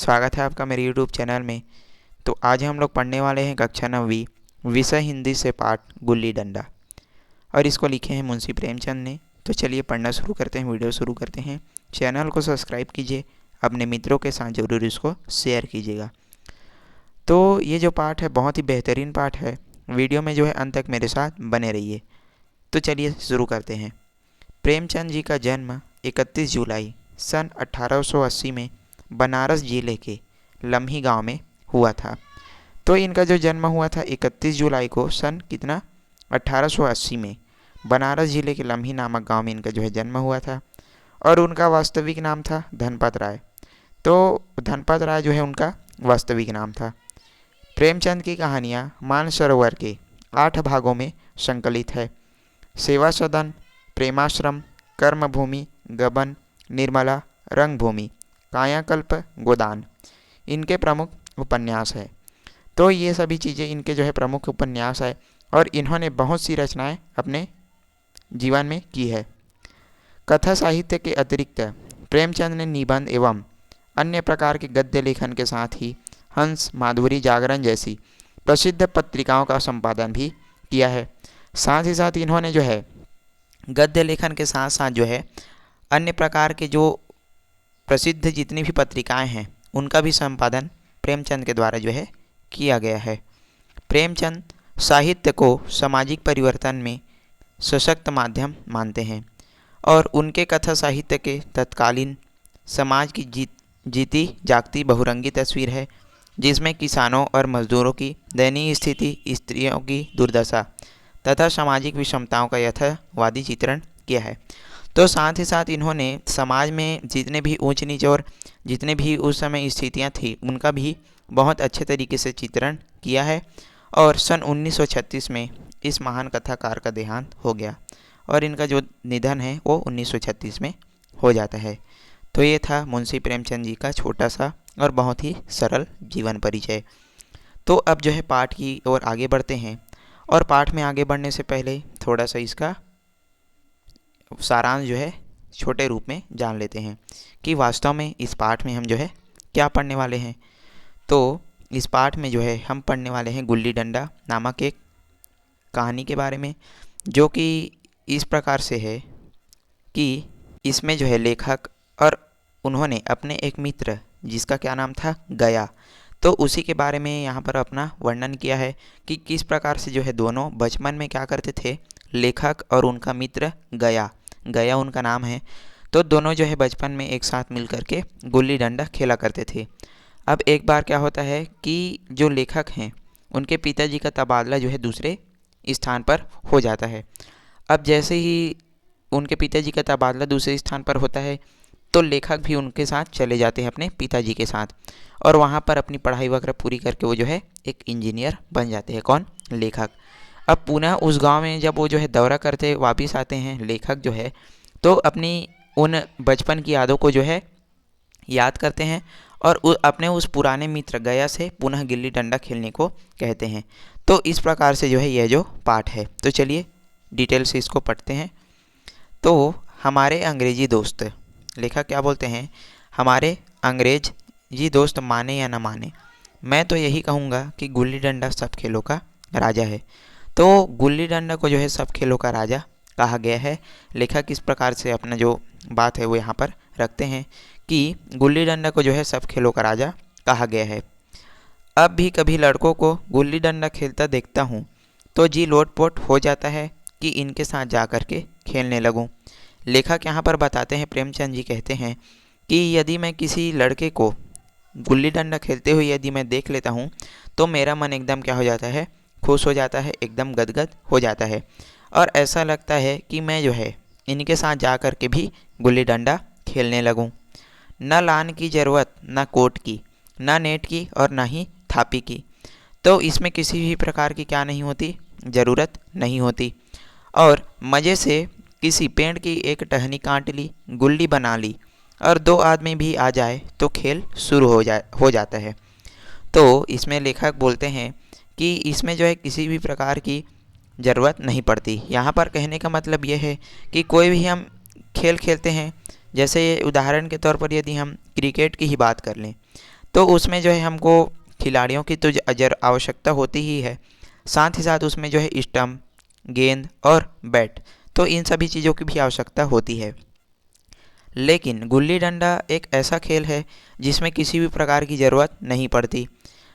स्वागत है आपका मेरे यूट्यूब चैनल में। तो आज हम लोग पढ़ने वाले हैं कक्षा 9वीं विषय हिंदी से पाठ गुल्ली डंडा, और इसको लिखे हैं मुंशी प्रेमचंद ने। तो चलिए पढ़ना शुरू करते हैं, वीडियो शुरू करते हैं। चैनल को सब्सक्राइब कीजिए, अपने मित्रों के साथ ज़रूर इसको शेयर कीजिएगा। तो ये जो पाठ है बहुत ही बेहतरीन पाठ है, वीडियो में जो है अंत तक मेरे साथ बने रहिए। तो चलिए शुरू करते हैं। प्रेमचंद जी का जन्म 31 जुलाई सन 1880 में बनारस जिले के लम्ही गांव में हुआ था। तो इनका जो जन्म हुआ था 31 जुलाई को सन 1880 में बनारस जिले के लम्ही नामक गांव में इनका जो है जन्म हुआ था, और उनका वास्तविक नाम था धनपत राय। तो धनपत राय जो है उनका वास्तविक नाम था। प्रेमचंद की कहानियाँ मानसरोवर के 8 भागों में संकलित है। सेवा सदन, प्रेमाश्रम, कर्मभूमि, गबन, निर्मला, रंगभूमि, कायाकल्प, गोदान इनके प्रमुख उपन्यास है। तो ये सभी चीज़ें इनके जो है प्रमुख उपन्यास है, और इन्होंने बहुत सी रचनाएं अपने जीवन में की है। कथा साहित्य के अतिरिक्त प्रेमचंद ने निबंध एवं अन्य प्रकार के गद्य लेखन के साथ ही हंस, माधुरी, जागरण जैसी प्रसिद्ध पत्रिकाओं का संपादन भी किया है। साथ ही साथ इन्होंने जो है गद्य लेखन के साथ साथ जो है अन्य प्रकार के जो प्रसिद्ध जितनी भी पत्रिकाएं हैं उनका भी संपादन प्रेमचंद के द्वारा जो है किया गया है। प्रेमचंद साहित्य को सामाजिक परिवर्तन में सशक्त माध्यम मानते हैं, और उनके कथा साहित्य के तत्कालीन समाज की जीती जागती बहुरंगी तस्वीर है, जिसमें किसानों और मजदूरों की दयनीय स्थिति, स्त्रियों की दुर्दशा तथा सामाजिक विषमताओं का यथावादी चित्रण किया है। तो साथ ही साथ इन्होंने समाज में जितने भी ऊंच नीच और जितने भी उस समय स्थितियां थी उनका भी बहुत अच्छे तरीके से चित्रण किया है। और सन 1936 में इस महान कथाकार का देहांत हो गया, और इनका जो निधन है वो 1936 में हो जाता है। तो ये था मुंशी प्रेमचंद जी का छोटा सा और बहुत ही सरल जीवन परिचय। तो अब जो है पाठ की ओर आगे बढ़ते हैं, और पाठ में आगे बढ़ने से पहले थोड़ा सा इसका सारांश जो है छोटे रूप में जान लेते हैं कि वास्तव में इस पाठ में हम जो है क्या पढ़ने वाले हैं। तो इस पाठ में जो है हम पढ़ने वाले हैं गुल्ली डंडा नामक एक कहानी के बारे में, जो कि इस प्रकार से है कि इसमें जो है लेखक और उन्होंने अपने एक मित्र जिसका क्या नाम था गया, तो उसी के बारे में यहाँ पर अपना वर्णन किया है कि किस प्रकार से जो है दोनों बचपन में क्या करते थे। लेखक और उनका मित्र गया उनका नाम है। तो दोनों जो है बचपन में एक साथ मिल कर के गुल्ली डंडा खेला करते थे। अब एक बार क्या होता है कि जो लेखक हैं उनके पिताजी का तबादला जो है दूसरे स्थान पर हो जाता है। अब जैसे ही उनके पिताजी का तबादला दूसरे स्थान पर होता है, तो लेखक भी उनके साथ चले जाते हैं अपने पिताजी के साथ, और वहाँ पर अपनी पढ़ाई वगैरह पूरी करके वो जो है एक इंजीनियर बन जाते हैं। कौन? लेखक। अब पुनः उस गांव में जब वो जो है दौरा करते वापस आते हैं लेखक जो है, तो अपनी उन बचपन की यादों को जो है याद करते हैं, और अपने उस पुराने मित्र गया से पुनः गिल्ली डंडा खेलने को कहते हैं। तो इस प्रकार से जो है यह जो पाठ है, तो चलिए डिटेल से इसको पढ़ते हैं। तो हमारे अंग्रेजी दोस्त, लेखक क्या बोलते हैं, हमारे अंग्रेजी दोस्त माने या न माने, मैं तो यही कहूँगा कि गुल्ली डंडा सब खेलों का राजा है। तो गुल्ली डंडा को जो है सब खेलों का राजा कहा गया है। लेखक इस प्रकार से अपना जो बात है वो यहाँ पर रखते हैं कि गुल्ली डंडा को जो है सब खेलों का राजा कहा गया है। अब भी कभी लड़कों को गुल्ली डंडा खेलता देखता हूँ तो जी लोटपोट हो जाता है कि इनके साथ जा कर के खेलने लगूँ। लेखक यहाँ पर बताते हैं, प्रेमचंद जी कहते हैं कि यदि मैं किसी लड़के को गुल्ली डंडा खेलते हुए यदि मैं देख लेता हूँ तो मेरा मन एकदम क्या हो जाता है, खुश हो जाता है, एकदम गदगद हो जाता है, और ऐसा लगता है कि मैं जो है इनके साथ जा कर के भी गुल्ली डंडा खेलने लगूं। न लान की ज़रूरत, न कोट की, न नेट की, और न ही थापी की। तो इसमें किसी भी प्रकार की क्या नहीं होती, ज़रूरत नहीं होती, और मज़े से किसी पेड़ की एक टहनी काट ली, गुल्ली बना ली, और 2 आदमी भी आ जाए तो खेल शुरू हो जाता है। तो इसमें लेखक बोलते हैं कि इसमें जो है किसी भी प्रकार की ज़रूरत नहीं पड़ती। यहाँ पर कहने का मतलब ये है कि कोई भी हम खेल खेलते हैं, जैसे उदाहरण के तौर पर यदि हम क्रिकेट की ही बात कर लें, तो उसमें जो है हमको खिलाड़ियों की तो आवश्यकता होती ही है, साथ ही साथ उसमें जो है स्टंप, गेंद और बैट, तो इन सभी चीज़ों की भी आवश्यकता होती है। लेकिन गुल्ली डंडा एक ऐसा खेल है जिसमें किसी भी प्रकार की ज़रूरत नहीं पड़ती।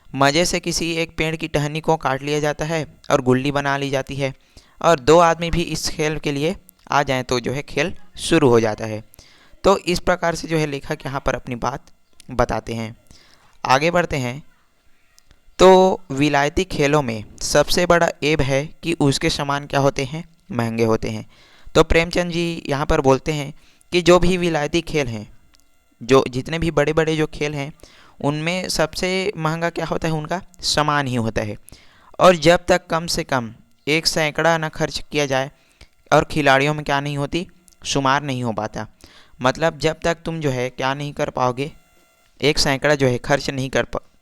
मज़े से किसी एक पेड़ की टहनी को काट लिया जाता है और गुल्ली बना ली जाती है, और दो आदमी भी इस खेल के लिए आ जाएं तो जो है खेल शुरू हो जाता है। तो इस प्रकार से जो है लेखक यहाँ पर अपनी बात बताते हैं। आगे बढ़ते हैं। तो विलायती खेलों में सबसे बड़ा ऐब है कि उसके सामान क्या होते हैं, महंगे होते हैं। तो प्रेमचंद जी यहाँ पर बोलते हैं कि जो भी विलायती खेल हैं, जो जितने भी बड़े बड़े जो खेल हैं, उनमें सबसे महंगा क्या होता है, उनका सामान ही होता है। और जब तक कम से कम 1 सैकड़ा ना खर्च किया जाए, और खिलाड़ियों में क्या नहीं होती, शुमार नहीं हो पाता। मतलब जब तक तुम जो है क्या नहीं कर पाओगे, 1 सैकड़ा जो है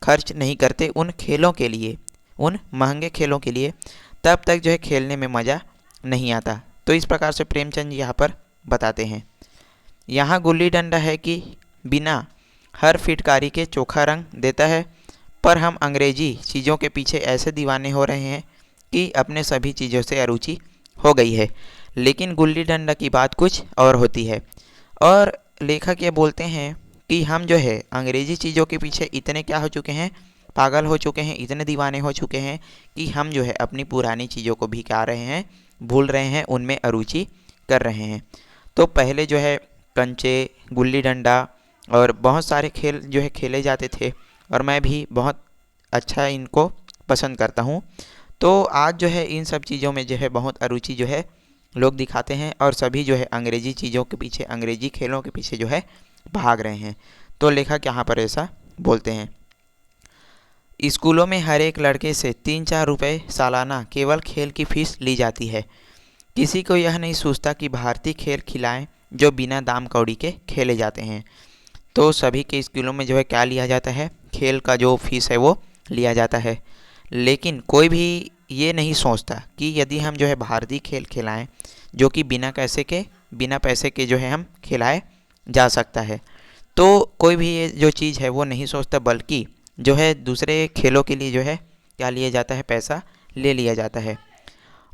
खर्च नहीं करते उन खेलों के लिए, उन महंगे खेलों के लिए, तब तक जो है खेलने में मज़ा नहीं आता। तो इस प्रकार से प्रेमचंद जी यहाँ पर बताते हैं। यहाँ गुल्ली डंडा है कि बिना हर फिटकारी के चोखा रंग देता है, पर हम अंग्रेजी चीज़ों के पीछे ऐसे दीवाने हो रहे हैं कि अपने सभी चीज़ों से अरुचि हो गई है। लेकिन गुल्ली डंडा की बात कुछ और होती है। और लेखक ये बोलते हैं कि हम जो है अंग्रेज़ी चीज़ों के पीछे इतने क्या हो चुके हैं, पागल हो चुके हैं, इतने दीवाने हो चुके हैं कि हम जो है अपनी पुरानी चीज़ों को भी क्या रहे हैं, भूल रहे हैं, उनमें अरुचि कर रहे हैं। तो पहले जो है कंचे, गुल्ली डंडा और बहुत सारे खेल जो है खेले जाते थे, और मैं भी बहुत अच्छा इनको पसंद करता हूँ। तो आज जो है इन सब चीज़ों में जो है बहुत अरुचि जो है लोग दिखाते हैं, और सभी जो है अंग्रेज़ी चीज़ों के पीछे, अंग्रेज़ी खेलों के पीछे जो है भाग रहे हैं। तो लेखक यहाँ पर ऐसा बोलते हैं। स्कूलों में हर एक लड़के से 3-4 रुपये सालाना केवल खेल की फीस ली जाती है। किसी को यह नहीं सोचता कि भारतीय खेल खिलाएं जो बिना दाम कौड़ी के खेले जाते हैं। तो सभी के स्कूलों में जो है क्या लिया जाता है, खेल का जो फीस है वो लिया जाता है। लेकिन कोई भी ये नहीं सोचता कि यदि हम जो है भारतीय खेल खिलाएं जो कि बिना पैसे के जो है हम खिलाए जा सकता है, तो कोई भी ये जो चीज़ है वो नहीं सोचता, बल्कि जो है दूसरे खेलों के लिए जो है क्या लिया जाता है, पैसा ले लिया जाता है।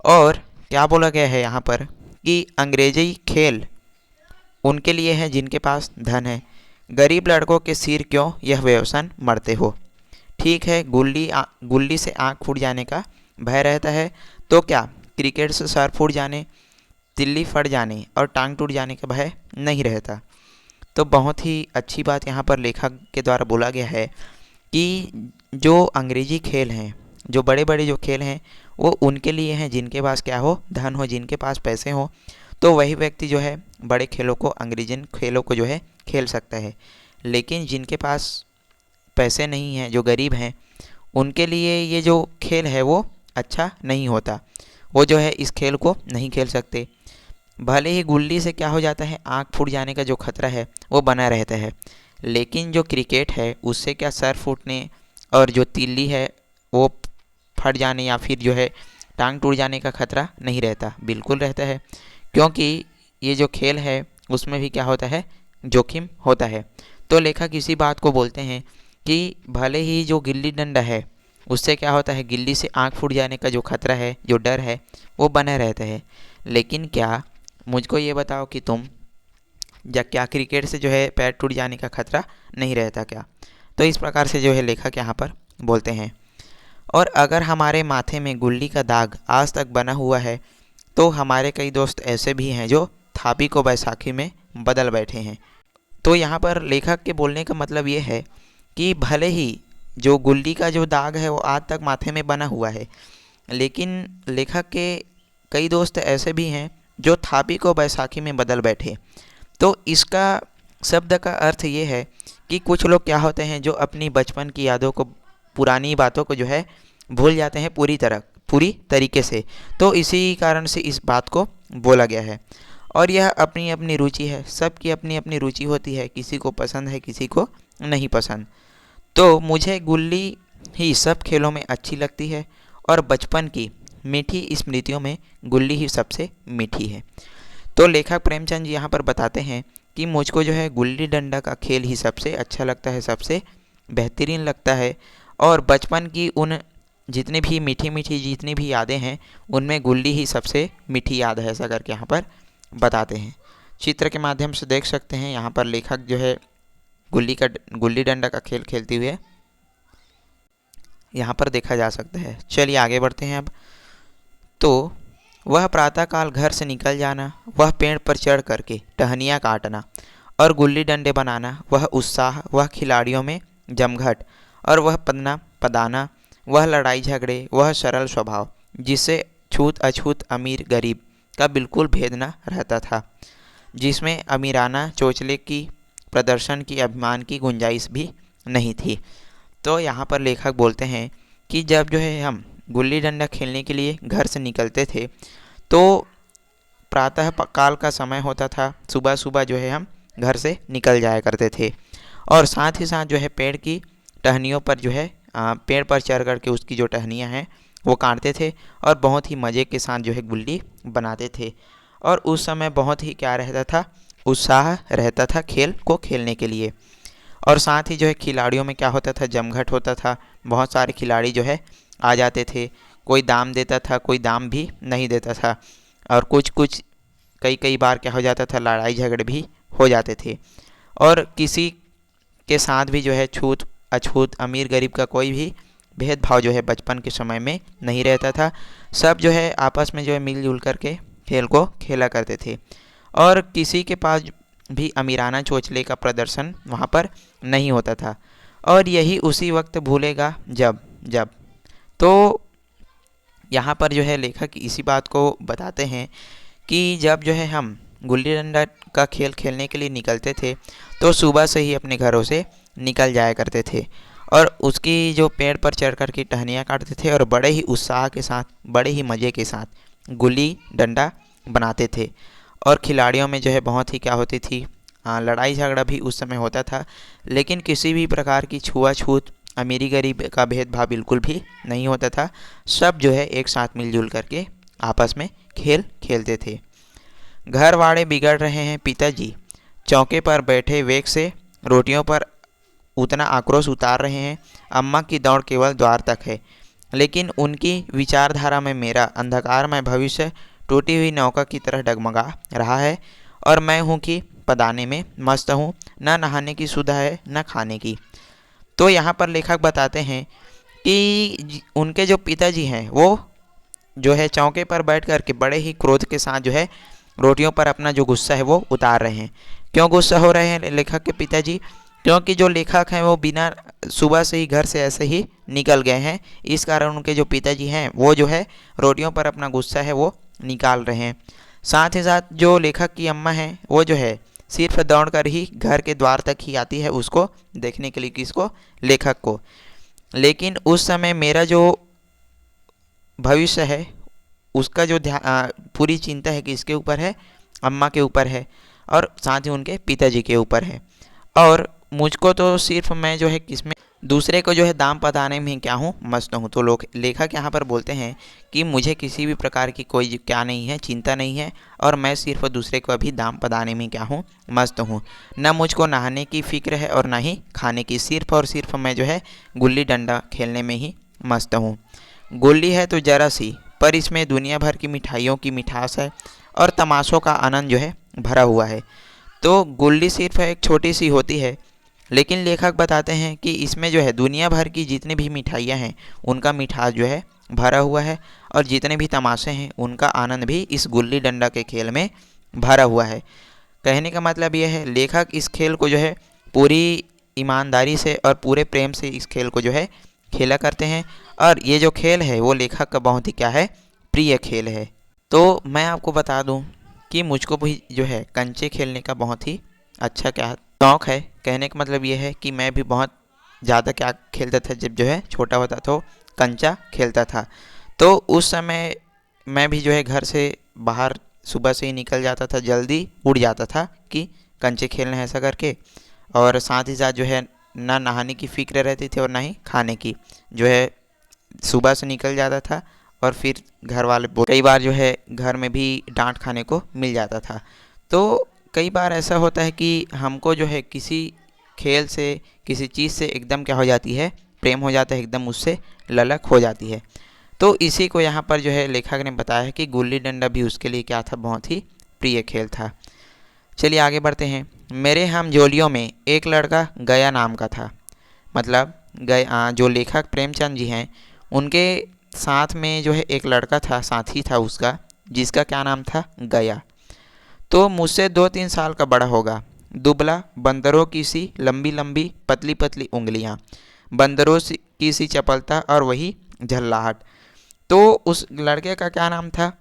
और क्या बोला गया है यहाँ पर कि अंग्रेजी खेल उनके लिए है जिनके पास धन है, गरीब लड़कों के सिर क्यों यह व्यसन मरते हो। ठीक है, गुल्ली से आँख फूट जाने का भय रहता है, तो क्या क्रिकेट से सर फूट जाने, तिल्ली फट जाने और टांग टूट जाने का भय नहीं रहता। तो बहुत ही अच्छी बात यहाँ पर लेखक के द्वारा बोला गया है कि जो अंग्रेजी खेल हैं, जो बड़े बड़े जो खेल हैं, वो उनके लिए हैं जिनके पास क्या हो, धन हो, जिनके पास पैसे हो, तो वही व्यक्ति जो है बड़े खेलों को, अंग्रेजी खेलों को जो है खेल सकता है। लेकिन जिनके पास पैसे नहीं हैं, जो गरीब हैं, उनके लिए ये जो खेल है वो अच्छा नहीं होता, वो जो है इस खेल को नहीं खेल सकते। भले ही गुल्ली से क्या हो जाता है, आँख फूट जाने का जो खतरा है वो बना रहता है, लेकिन जो क्रिकेट है उससे क्या सर फूटने और जो तिल्ली है वो फट जाने या फिर जो है टांग टूट जाने का खतरा नहीं रहता, बिल्कुल रहता है। क्योंकि ये जो खेल है उसमें भी क्या होता है, जोखिम होता है। तो लेखक इसी बात को बोलते हैं कि भले ही जो गिल्ली डंडा है उससे क्या होता है, गिल्ली से आँख फूट जाने का जो खतरा है, जो डर है, वो बना रहता है। लेकिन क्या, मुझको ये बताओ कि क्या क्रिकेट से जो है पैर टूट जाने का खतरा नहीं रहता क्या। तो इस प्रकार से जो है लेखक यहाँ पर बोलते हैं। और अगर हमारे माथे में गुल्ली का दाग आज तक बना हुआ है, तो हमारे कई दोस्त ऐसे भी हैं जो थापी को बैसाखी में बदल बैठे हैं। तो यहाँ पर लेखक के बोलने का मतलब ये है कि भले ही जो गुल्ली का जो दाग है वो आज तक माथे में बना हुआ है, लेकिन लेखक के कई दोस्त ऐसे भी हैं जो थापी को बैसाखी में बदल बैठे। तो इसका शब्द का अर्थ ये है कि कुछ लोग क्या होते हैं जो अपनी बचपन की यादों को, पुरानी बातों को जो है भूल जाते हैं पूरी तरीके से। तो इसी कारण से इस बात को बोला गया है। और यह अपनी अपनी रुचि है, सबकी अपनी अपनी रुचि होती है, किसी को पसंद है, किसी को नहीं पसंद। तो मुझे गुल्ली ही सब खेलों में अच्छी लगती है, और बचपन की मीठी स्मृतियों में गुल्ली ही सबसे मीठी है। तो लेखक प्रेमचंद जी यहाँ पर बताते हैं कि मुझको जो है गुल्ली डंडा का खेल ही सबसे अच्छा लगता है, सबसे बेहतरीन लगता है। और बचपन की उन जितनी भी मीठी मीठी जितनी भी यादें हैं, उनमें गुल्ली ही सबसे मीठी याद है, ऐसा करके यहाँ पर बताते हैं। चित्र के माध्यम से देख सकते हैं यहाँ पर लेखक जो है गुल्ली डंडा का खेल खेलते हुए यहाँ पर देखा जा सकता है। चलिए आगे बढ़ते हैं अब। तो वह प्रातःकाल घर से निकल जाना, वह पेड़ पर चढ़ करके टहनियाँ काटना और गुल्ली डंडे बनाना, वह उत्साह, वह खिलाड़ियों में जमघट और वह पदना पदाना, वह लड़ाई झगड़े, वह सरल स्वभाव जिससे छूत अछूत अमीर गरीब का बिल्कुल भेद न रहता था, जिसमें अमीराना चोचले की प्रदर्शन की अभिमान की गुंजाइश भी नहीं थी। तो यहाँ पर लेखक बोलते हैं कि जब जो है हम गुल्ली डंडा खेलने के लिए घर से निकलते थे, तो प्रातः काल का समय होता था, सुबह सुबह जो है हम घर से निकल जाया करते थे और साथ ही साथ जो है पेड़ की टहनियों पर जो है पेड़ पर चढ़ कर के उसकी जो टहनियाँ हैं वो काटते थे और बहुत ही मज़े के साथ जो है गुल्ली बनाते थे। और उस समय बहुत ही क्या रहता था, उत्साह रहता था खेल को खेलने के लिए। और साथ ही जो है खिलाड़ियों में क्या होता था, जमघट होता था। बहुत सारे खिलाड़ी जो है आ जाते थे, कोई दाम देता था, कोई दाम भी नहीं देता था और कुछ कुछ कई कई बार क्या हो जाता था, लड़ाई झगड़े भी हो जाते थे। और किसी के साथ भी जो है छूत अछूत अमीर गरीब का कोई भी भेदभाव जो है बचपन के समय में नहीं रहता था। सब जो है आपस में जो है मिलजुल करके खेल को खेला करते थे और किसी के पास भी अमीराना चोचले का प्रदर्शन वहाँ पर नहीं होता था। और यही उसी वक्त भूलेगा जब जब तो यहाँ पर जो है लेखक इसी बात को बताते हैं कि जब जो है हम गुल्ली डंडा का खेल खेलने के लिए निकलते थे, तो सुबह से ही अपने घरों से निकल जाया करते थे और उसकी जो पेड़ पर चढ़ कर के टहनियाँ काटते थे और बड़े ही उत्साह के साथ, बड़े ही मज़े के साथ गुल्ली डंडा बनाते थे। और खिलाड़ियों में जो है बहुत ही क्या होती थी, लड़ाई झगड़ा भी उस समय होता था, लेकिन किसी भी प्रकार की छुआछूत अमीरी गरीब का भेदभाव बिल्कुल भी नहीं होता था। सब जो है एक साथ मिलजुल करके आपस में खेल खेलते थे। घर वाड़े बिगड़ रहे हैं पिताजी, चौके पर बैठे वेग से रोटियों पर उतना आक्रोश उतार रहे हैं, अम्मा की दौड़ केवल द्वार तक है, लेकिन उनकी विचारधारा में मेरा अंधकारमय भविष्य टूटी हुई नौका की तरह डगमगा रहा है और मैं हूँ कि पदाने में मस्त हूँ, न नहाने की सुधा है न खाने की। तो यहाँ पर लेखक बताते हैं कि उनके जो पिताजी हैं वो जो है चौके पर बैठ कर के बड़े ही क्रोध के साथ जो है रोटियों पर अपना जो गुस्सा है वो उतार रहे हैं। क्यों गुस्सा हो रहे हैं लेखक के पिताजी? क्योंकि जो लेखक हैं वो बिना सुबह से ही घर से ऐसे ही निकल गए हैं, इस कारण उनके जो पिताजी हैं वो जो है रोटियों पर अपना गुस्सा है वो निकाल रहे हैं। साथ ही साथ जो लेखक की अम्मा हैं वो जो है सिर्फ दौड़ कर ही घर के द्वार तक ही आती है उसको देखने के लिए, किसको? लेखक को। लेकिन उस समय मेरा जो भविष्य है उसका जो पूरी चिंता है किसके ऊपर है? अम्मा के ऊपर है और साथ ही उनके पिताजी के ऊपर है। और मुझको तो सिर्फ मैं जो है किसमें दूसरे को जो है दाम पताने में क्या हूँ, मस्त हूँ। तो लोग लेखक यहाँ पर बोलते हैं कि मुझे किसी भी प्रकार की कोई क्या नहीं है, चिंता नहीं है और मैं सिर्फ दूसरे को अभी दाम पताने में क्या हूँ, मस्त हूँ। न मुझको नहाने की फ़िक्र है और ना ही खाने की, सिर्फ और सिर्फ मैं जो है गुल्ली डंडा खेलने में ही मस्त हूँ। गुल्ली है तो ज़रा सी, पर इसमें दुनिया भर की मिठाइयों की मिठास है और तमाशों का आनंद जो है भरा हुआ है। तो गुल्ली सिर्फ एक छोटी सी होती है, लेकिन लेखक बताते हैं कि इसमें जो है दुनिया भर की जितनी भी मिठाइयाँ हैं उनका मिठास जो है भरा हुआ है और जितने भी तमाशे हैं उनका आनंद भी इस गुल्ली डंडा के खेल में भरा हुआ है। कहने का मतलब यह है लेखक इस खेल को जो है पूरी ईमानदारी से और पूरे प्रेम से इस खेल को जो है खेला करते हैं और ये जो खेल है वो लेखक का बहुत ही क्या है, प्रिय खेल है। तो मैं आपको बता दूं कि मुझको भी जो है कंचे खेलने का बहुत ही अच्छा क्या शौक़ है। कहने का मतलब ये है कि मैं भी बहुत ज़्यादा क्या खेलता था, जब जो है छोटा होता तो कंचा खेलता था। तो उस समय मैं भी जो है घर से बाहर सुबह से ही निकल जाता था, जल्दी उड़ जाता था कि कंचे खेलना है ऐसा करके। और साथ ही साथ जो है ना नहाने की फ़िक्र रहती थी और ना ही खाने की, जो है सुबह से निकल जाता था और फिर घर वाले कई बार जो है घर में भी डांट खाने को मिल जाता था। तो कई बार ऐसा होता है कि हमको जो है किसी खेल से, किसी चीज़ से एकदम क्या हो जाती है, प्रेम हो जाता है, एकदम उससे ललक हो जाती है। तो इसी को यहाँ पर जो है लेखक ने बताया है कि गुल्ली डंडा भी उसके लिए क्या था, बहुत ही प्रिय खेल था। चलिए आगे बढ़ते हैं। मेरे हम जोलियों में एक लड़का गया नाम का था। मतलब गया, जो लेखक प्रेमचंद जी हैं, उनके साथ में जो है एक लड़का था, साथी था उसका, जिसका क्या नाम था, गया। तो मुझसे 2-3 साल का बड़ा होगा, दुबला, बंदरों की सी लंबी लंबी पतली पतली उंगलियां, बंदरों की सी चपलता और वही झल्लाहट। तो उस लड़के का क्या नाम था,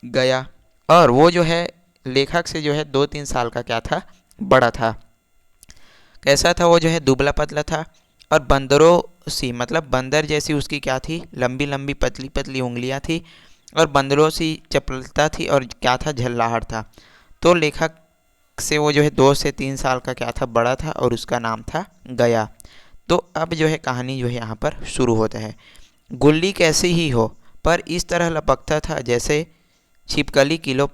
गया। और वो जो है लेखक से जो है 2-3 साल का क्या था, बड़ा था। कैसा था वो, जो है दुबला पतला था और बंदरों सी, मतलब बंदर जैसी उसकी क्या थी, लंबी लंबी पतली पतली उंगलियां थी और बंदरों सी चपलता थी और क्या था, झल्लाहट था। तो लेखक से वो जो है 2 से 3 साल का क्या था, बड़ा था और उसका नाम था गया। तो अब जो है कहानी जो है यहाँ पर शुरू होता है। गुल्ली कैसी ही हो, पर इस तरह लपकता था जैसे छिपकली कीड़ों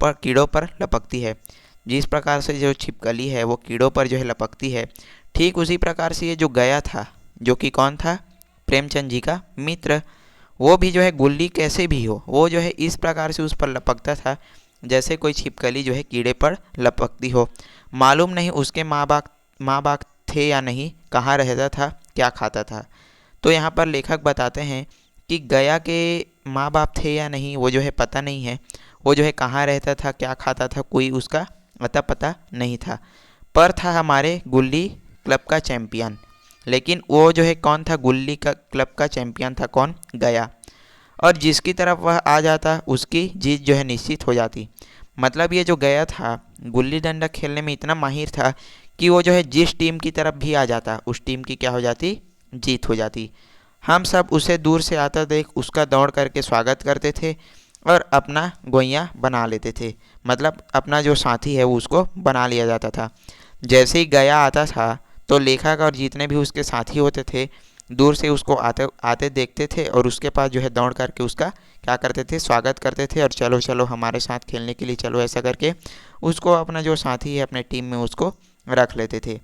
पर लपकती है। जिस प्रकार से जो छिपकली है वो कीड़ों पर जो है लपकती है, ठीक उसी प्रकार से ये जो गया था, जो कि कौन था, प्रेमचंद जी का मित्र, वो भी जो है गुल्ली कैसे भी हो, वो जो है इस प्रकार से उस पर लपकता था जैसे कोई छिपकली जो है कीड़े पर लपकती हो। मालूम नहीं उसके माँ बाप थे या नहीं, कहाँ रहता था, क्या खाता था। तो यहाँ पर लेखक बताते हैं कि गया के माँ बाप थे या नहीं वो जो है पता नहीं है, वो जो है कहाँ रहता था, क्या खाता था, कोई उसका अता पता नहीं था। पर था हमारे गुल्ली क्लब का चैम्पियन। लेकिन वो जो है कौन था, गुल्ली का क्लब का चैम्पियन था, कौन, गया। और जिसकी तरफ वह आ जाता उसकी जीत जो है निश्चित हो जाती। मतलब ये जो गया था गुल्ली डंडा खेलने में इतना माहिर था कि वो जो है जिस टीम की तरफ भी आ जाता उस टीम की क्या हो जाती, जीत हो जाती। हम सब उसे दूर से आता देख उसका दौड़ करके स्वागत करते थे और अपना गोइया बना लेते थे। मतलब अपना जो साथी है वो उसको बना लिया जाता था। जैसे ही गया आता था तो लेखक और जितने भी उसके साथी होते थे दूर से उसको आते आते देखते थे और उसके पास जो है दौड़ करके उसका क्या करते थे, स्वागत करते थे और चलो चलो हमारे साथ खेलने के लिए चलो, ऐसा करके उसको अपना जो साथी है अपने टीम में उसको रख लेते थे।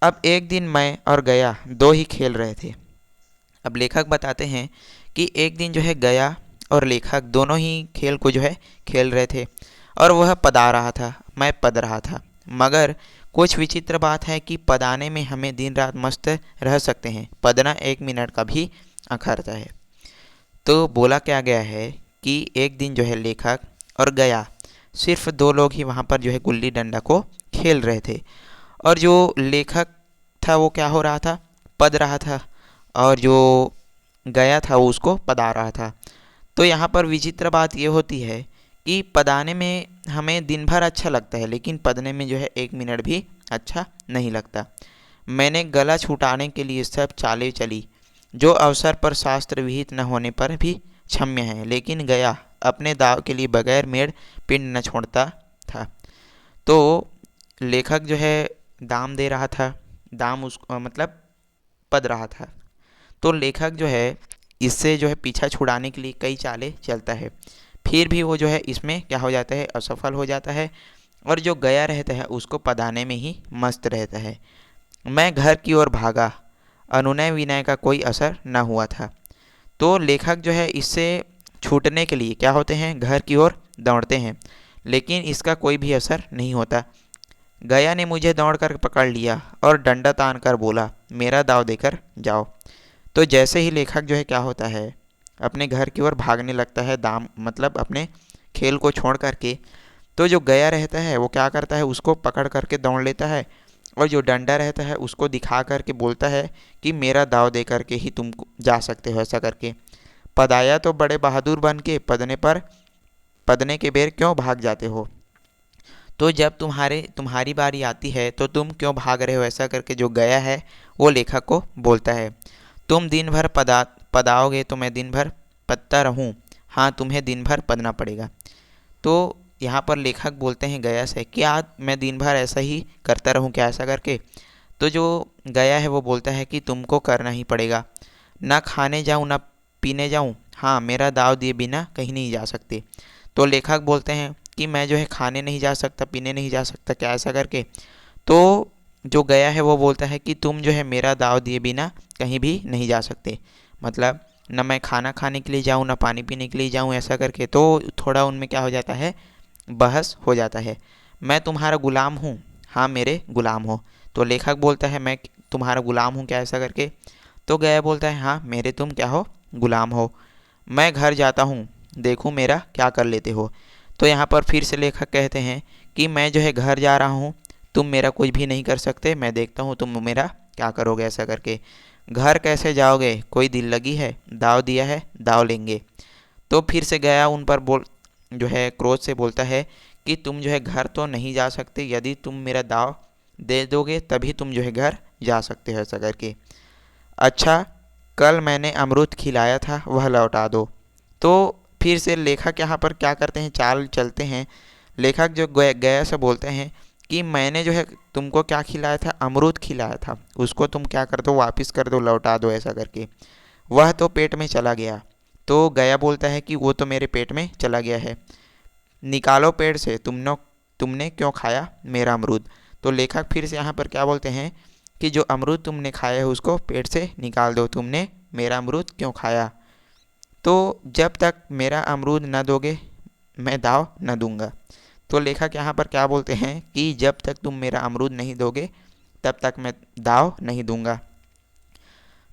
अब एक दिन मैं और गया दो ही खेल रहे थे। अब लेखक बताते हैं कि एक दिन जो है गया और लेखक दोनों ही खेल को जो है खेल रहे थे और वह पदा रहा था, मैं पद रहा था। मगर कुछ विचित्र बात है कि पदाने में हमें दिन रात मस्त रह सकते हैं, पदना 1 मिनट का भी अखरता है। तो बोला क्या गया है कि एक दिन जो है लेखक और गया, सिर्फ दो लोग ही वहाँ पर जो है गुल्ली डंडा को खेल रहे थे। और जो लेखक था वो क्या हो रहा था, पद रहा था, और जो गया था वो उसको पदा रहा था। तो यहाँ पर विचित्र बात ये होती है कि पदाने में हमें दिन भर अच्छा लगता है लेकिन पदने में जो है 1 मिनट भी अच्छा नहीं लगता। मैंने गला छुटाने के लिए सब चालें चली जो अवसर पर शास्त्र विहित न होने पर भी क्षम्य है, लेकिन गया अपने दाव के लिए बगैर मेड़ पिंड न छोड़ता था। तो लेखक जो है दाम दे रहा था, दाम उसको मतलब पद रहा था। तो लेखक जो है इससे जो है पीछा छुड़ाने के लिए कई चालें चलता है, फिर भी वो जो है इसमें क्या हो जाता है, असफल हो जाता है और जो गया रहता है उसको पदाने में ही मस्त रहता है। मैं घर की ओर भागा, अनुनय विनय का कोई असर न हुआ था। तो लेखक जो है इससे छूटने के लिए क्या होते हैं, घर की ओर दौड़ते हैं, लेकिन इसका कोई भी असर नहीं होता। गया ने मुझे दौड़ कर पकड़ लिया और डंडा तान कर बोला, मेरा दाव देकर जाओ। तो जैसे ही लेखक जो है क्या होता है, अपने घर की ओर भागने लगता है, दाम मतलब अपने खेल को छोड़ करके, तो जो गया रहता है वो क्या करता है, उसको पकड़ करके दौड़ लेता है और जो डंडा रहता है उसको दिखा करके बोलता है कि मेरा दाव दे करके ही तुम जा सकते हो, ऐसा करके। पदाया तो बड़े बहादुर बन के पदने के बेर क्यों भाग जाते हो। तो जब तुम्हारी बारी आती है तो तुम क्यों भाग रहे हो, ऐसा करके जो गया है वो लेखक को बोलता है। तुम दिन भर पदाओगे तो मैं दिन भर पदता रहूं, हाँ तुम्हें दिन भर पदना पड़ेगा। तो यहाँ पर लेखक बोलते हैं गया से, क्या मैं दिन भर ऐसा ही करता रहूं क्या, ऐसा करके। तो जो गया है वो बोलता है कि तुमको करना ही पड़ेगा, ना खाने जाऊं ना पीने जाऊं, हाँ मेरा दाव दिए बिना कहीं नहीं जा सकते। तो लेखक बोलते हैं कि मैं जो है खाने नहीं जा सकता, पीने नहीं जा सकता क्या, ऐसा करके। तो जो गया है वो बोलता है कि तुम जो है मेरा दाव दिए बिना कहीं भी नहीं जा सकते। मतलब न मैं खाना खाने के लिए जाऊँ, ना पानी पीने के लिए जाऊँ, ऐसा करके तो थोड़ा उनमें क्या हो जाता है, बहस हो जाता है। मैं तुम्हारा गुलाम हूँ, हाँ मेरे गुलाम हो। तो लेखक बोलता है मैं तुम्हारा गुलाम हूँ क्या, ऐसा करके। तो गया बोलता है हाँ मेरे तुम क्या हो, गुलाम हो। मैं घर जाता हूँ, देखूँ मेरा क्या कर लेते हो। तो यहाँ पर फिर से लेखक कहते हैं कि मैं जो है घर जा रहा हूँ, तुम मेरा कुछ भी नहीं कर सकते, मैं देखता हूँ तुम मेरा क्या करोगे, ऐसा करके। घर कैसे जाओगे, कोई दिल लगी है, दाव दिया है दाव लेंगे। तो फिर से गया उन पर बोल जो है क्रोध से बोलता है कि तुम जो है घर तो नहीं जा सकते, यदि तुम मेरा दाव दे दोगे तभी तुम जो है घर जा सकते हो, ऐसा करके। अच्छा, कल मैंने अमरूद खिलाया था वह लौटा दो। तो फिर से लेखक यहाँ पर क्या करते हैं, चाल चलते हैं। लेखक जो गया से बोलते हैं कि मैंने जो है तुमको क्या खिलाया था, अमरूद खिलाया था, उसको तुम क्या कर दो, वापस कर दो, लौटा दो, ऐसा करके। वह तो पेट में चला गया। तो गया बोलता है कि वो तो मेरे पेट में चला गया है, निकालो पेड़ से, तुमने क्यों खाया मेरा अमरूद। तो लेखक फिर से यहाँ पर क्या बोलते हैं कि जो अमरूद तुमने खाया है उसको पेड़ से निकाल दो, तुमने मेरा अमरूद क्यों खाया। तो जब तक मेरा अमरूद न दोगे मैं दाव न दूंगा। तो लेखक यहाँ पर क्या बोलते हैं कि जब तक तुम मेरा अमरूद नहीं दोगे तब तक मैं दाव नहीं दूंगा।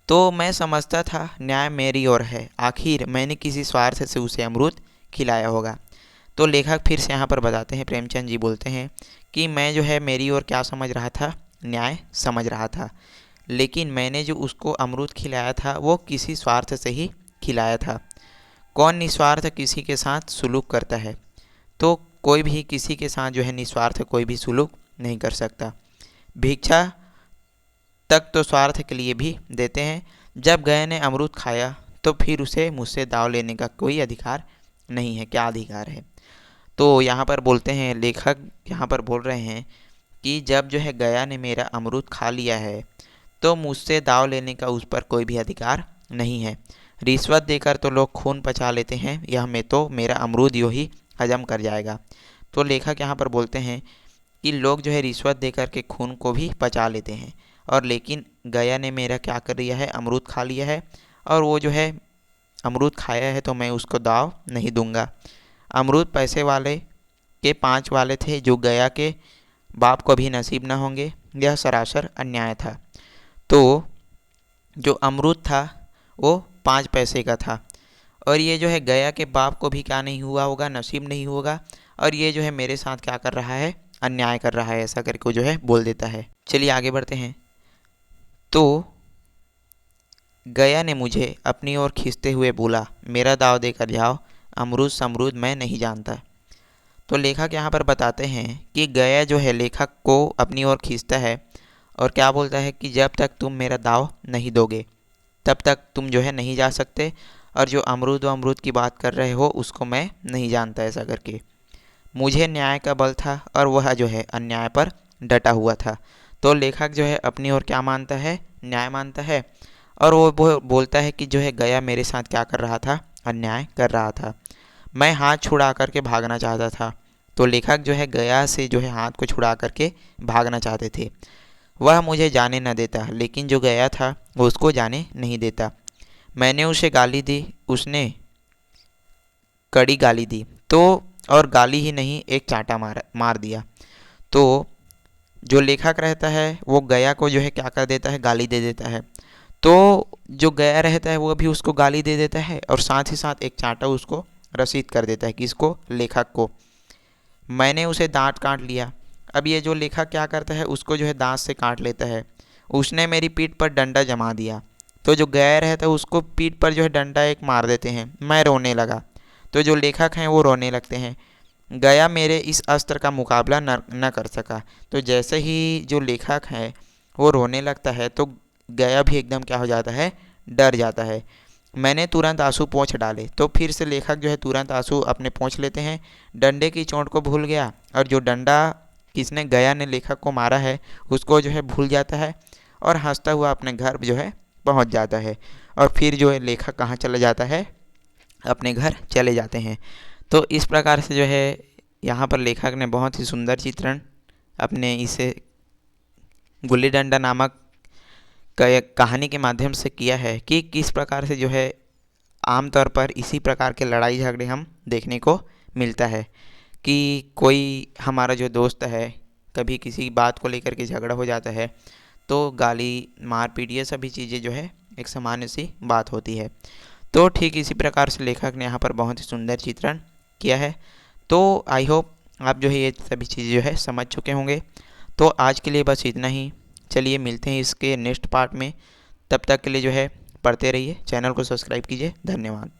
तो मैं समझता था न्याय मेरी ओर है, आखिर मैंने किसी स्वार्थ से उसे अमरूद खिलाया होगा। तो लेखक फिर से यहाँ पर बताते हैं, प्रेमचंद जी बोलते हैं कि मैं जो है मेरी ओर क्या समझ रहा था, न्याय समझ रहा था, लेकिन मैंने जो उसको अमरूद खिलाया था वो किसी स्वार्थ से ही खिलाया था। कौन निस्वार्थ किसी के साथ सुलूक करता है, तो कोई भी किसी के साथ जो है निस्वार्थ कोई भी सुलूक नहीं कर सकता। भिक्षा तक तो स्वार्थ के लिए भी देते हैं। जब गए ने अमरूद खाया तो फिर उसे मुझसे दाव लेने का कोई अधिकार नहीं है, क्या अधिकार है। तो यहाँ पर बोलते हैं, लेखक यहाँ पर बोल रहे हैं कि जब जो है गया ने मेरा अमरूद खा लिया है तो मुझसे दाव लेने का उस पर कोई भी अधिकार नहीं है। रिश्वत देकर तो लोग खून पचा लेते हैं, यह में तो मेरा अमरूद यूँ ही हजम कर जाएगा। तो लेखक यहाँ पर बोलते हैं कि लोग जो है रिश्वत देकर के खून को भी पचा लेते हैं, और लेकिन गया ने मेरा क्या कर लिया है, अमरूद खा लिया है, और वो जो है अमरूद खाया है तो मैं उसको दाव नहीं दूंगा। अमरूद पैसे वाले के 5 वाले थे जो गया के बाप को भी नसीब न होंगे, यह सरासर अन्याय था। तो जो अमरूद था वो 5 पैसे का था, और ये जो है गया के बाप को भी क्या नहीं हुआ होगा, नसीब नहीं होगा, और ये जो है मेरे साथ क्या कर रहा है, अन्याय कर रहा है, ऐसा करके जो है बोल देता है। चलिए आगे बढ़ते हैं। तो गया ने मुझे अपनी ओर खींचते हुए बोला, मेरा दाव देकर जाओ, अमरूद समरूद मैं नहीं जानता। तो लेखक यहाँ पर बताते हैं कि गया जो है लेखक को अपनी ओर खींचता है और क्या बोलता है कि जब तक तुम मेरा दाव नहीं दोगे तब तक तुम जो है नहीं जा सकते, और जो अमरूद व अमरूद की बात कर रहे हो उसको मैं नहीं जानता, ऐसा करके। मुझे न्याय का बल था और वह जो है अन्याय पर डटा हुआ था। तो लेखक जो है अपनी ओर क्या मानता है, न्याय मानता है, और वो बोलता है कि जो है गया मेरे साथ क्या कर रहा था, अन्याय कर रहा था। मैं हाथ छुड़ा करके भागना चाहता था। तो लेखक जो है गया से जो है हाथ को छुड़ा करके भागना चाहते थे। वह मुझे जाने न देता, लेकिन जो गया था वो उसको जाने नहीं देता। मैंने उसे गाली दी, उसने कड़ी गाली दी, तो और गाली ही नहीं एक चांटा मार दिया। तो जो लेखक रहता है वो गया को जो है क्या कर देता है, गाली दे देता है। तो जो गया रहता है वो भी उसको गाली दे देता है और साथ ही साथ एक चांटा उसको रसीद कर देता है, किसको, लेखक को। मैंने उसे दांत काट लिया। अब ये जो लेखक क्या करता है, उसको जो है दांत से काट लेता है। उसने मेरी पीठ पर डंडा जमा दिया। तो जो गया रहता है उसको पीठ पर जो है डंडा एक मार देते हैं। मैं रोने लगा। तो जो लेखक हैं वो रोने लगते हैं। गया मेरे इस अस्त्र का मुकाबला न कर सका। तो जैसे ही जो लेखक है वो रोने लगता है तो गया भी एकदम क्या हो जाता है, डर जाता है। मैंने तुरंत आंसू पोंछ डाले। तो फिर से लेखक जो है तुरंत आंसू अपने पोंछ लेते हैं, डंडे की चोट को भूल गया, और जो डंडा किसने, गया ने लेखक को मारा है, उसको जो है भूल जाता है और हंसता हुआ अपने घर जो है पहुंच जाता है। और फिर जो है लेखक कहाँ चला जाता है, अपने घर चले जाते हैं। तो इस प्रकार से जो है यहाँ पर लेखक ने बहुत ही सुंदर चित्रण अपने इसे गुल्ली डंडा नामक कहानी के माध्यम से किया है कि किस प्रकार से जो है आमतौर पर इसी प्रकार के लड़ाई झगड़े हम देखने को मिलता है कि कोई हमारा जो दोस्त है कभी किसी बात को लेकर के झगड़ा हो जाता है तो गाली मारपीट ये सभी चीज़ें जो है एक सामान्य सी बात होती है। तो ठीक इसी प्रकार से लेखक ने यहाँ पर बहुत ही सुंदर चित्रण किया है। तो आई होप आप जो है ये सभी चीज़ें जो है समझ चुके होंगे। तो आज के लिए बस इतना ही। चलिए मिलते हैं इसके नेक्स्ट पार्ट में। तब तक के लिए जो है पढ़ते रहिए, चैनल को सब्सक्राइब कीजिए। धन्यवाद।